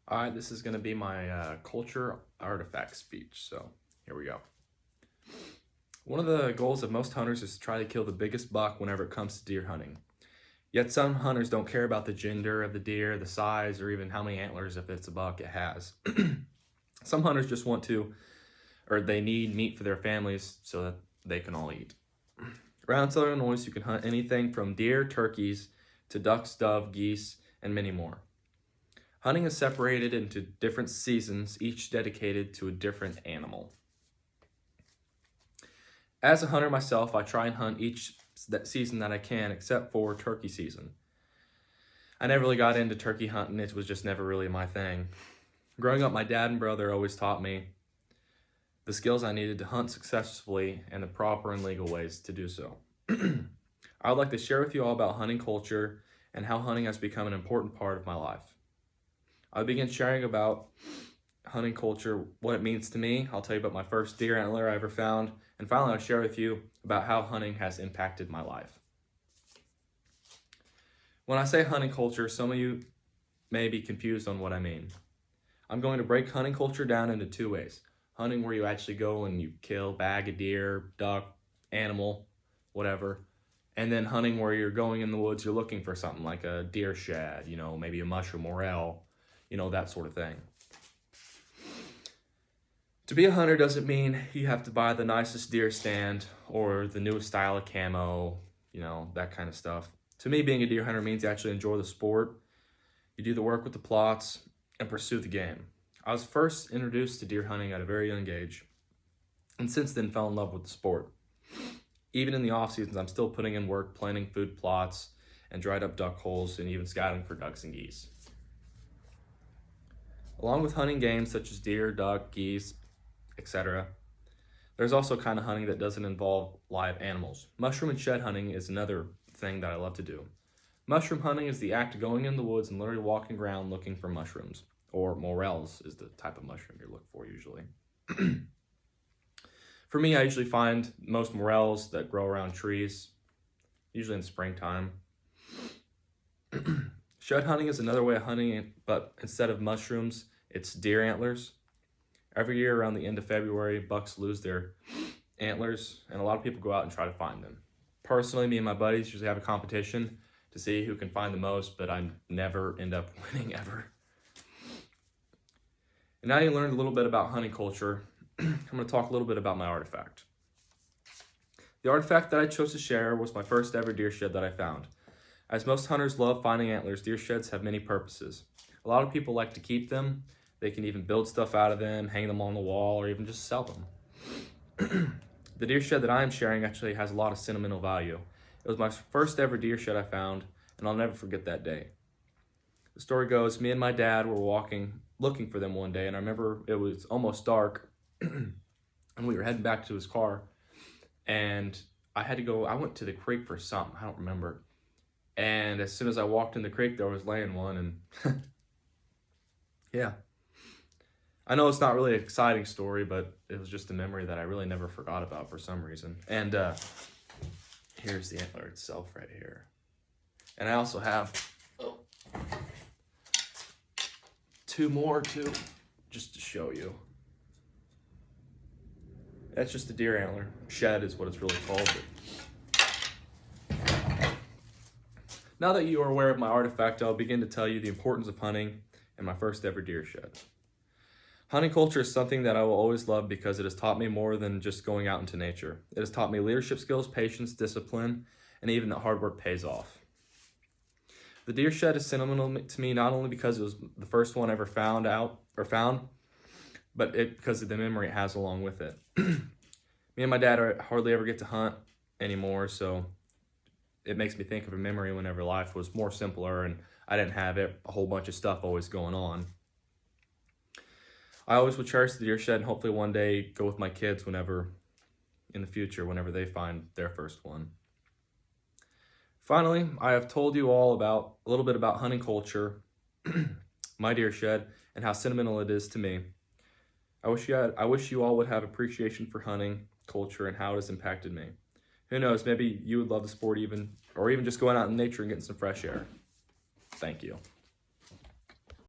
All right, this is going to be my culture artifact speech. So here we go. One of the goals of most hunters is to try to kill the biggest buck whenever it comes to deer hunting. Yet some hunters don't care about the gender of the deer, the size, or even how many antlers, if it's a buck, it has. Some hunters just want to, or they need meat for their families so that they can all eat. Around Southern Illinois, you can hunt anything from deer, turkeys, to ducks, dove, geese, and many more. Hunting is separated into different seasons, each dedicated to a different animal. As a hunter myself, I try and hunt each season that I can, except for turkey season. I never really got into turkey hunting. It was just never really my thing. Growing up, my dad and brother always taught me the skills I needed to hunt successfully and the proper and legal ways to do so. I would like to share with you all about hunting culture and how hunting has become an important part of my life. I'll begin sharing about hunting culture, what it means to me. I'll tell you about my first deer antler I ever found. And finally, I'll share with you about how hunting has impacted my life. When I say hunting culture, some of you may be confused on what I mean. I'm going to break hunting culture down into two ways. Hunting where you actually go and you kill, bag a deer, duck, animal, whatever. And then hunting where you're going in the woods, you're looking for something like a deer shed, maybe a mushroom morel, that sort of thing. To be a hunter doesn't mean you have to buy the nicest deer stand or the newest style of camo, that kind of stuff. To me, being a deer hunter means you actually enjoy the sport. You do the work with the plots and pursue the game. I was first introduced to deer hunting at a very young age, and since then fell in love with the sport. Even in the off seasons, I'm still putting in work, planting food plots and dried up duck holes, and even scouting for ducks and geese. Along with hunting games such as deer, duck, geese, etc., there's also kind of hunting that doesn't involve live animals. Mushroom and shed hunting is another thing that I love to do. Mushroom hunting is the act of going in the woods and literally walking around looking for mushrooms, or morels is the type of mushroom you're looking for usually. For me, I usually find most morels that grow around trees, usually in springtime. Shed hunting is another way of hunting, but instead of mushrooms, it's deer antlers. Every year around the end of February, bucks lose their antlers, and a lot of people go out and try to find them. Personally, me and my buddies usually have a competition to see who can find the most, but I never end up winning ever. And now you learned a little bit about hunting culture. I'm going to talk a little bit about my artifact. The artifact that I chose to share was my first ever deer shed that I found. As most hunters love finding antlers, deer sheds have many purposes. A lot of people like to keep them. They can even build stuff out of them, hang them on the wall, or even just sell them. The deer shed that I am sharing actually has a lot of sentimental value. It was my first ever deer shed I found, and I'll never forget that day. The story goes, me and my dad were walking, looking for them one day, and I remember it was almost dark, and we were heading back to his car, and I went to the creek for something, I don't remember. And as soon as I walked in the creek, there was laying one, and yeah. I know it's not really an exciting story, but it was just a memory that I really never forgot about for some reason. And here's the antler itself right here. And I also have two more too, just to show you. That's just a deer antler. Shed is what it's really called. Now that you are aware of my artifact, I'll begin to tell you the importance of hunting and my first ever deer shed. Hunting culture is something that I will always love because it has taught me more than just going out into nature. It has taught me leadership skills, patience, discipline, and even that hard work pays off. The deer shed is sentimental to me not only because it was the first one ever found, but because of the memory it has along with it. Me and my dad hardly ever get to hunt anymore, so it makes me think of a memory whenever life was more simpler and I didn't have a whole bunch of stuff always going on. I always will cherish the deer shed and hopefully one day go with my kids in the future, whenever they find their first one. Finally, I have told you all a little bit about hunting culture, my deer shed, and how sentimental it is to me. I wish you all would have appreciation for hunting culture and how it has impacted me. Who knows, maybe you would love the sport or even just going out in nature and getting some fresh air. Thank you.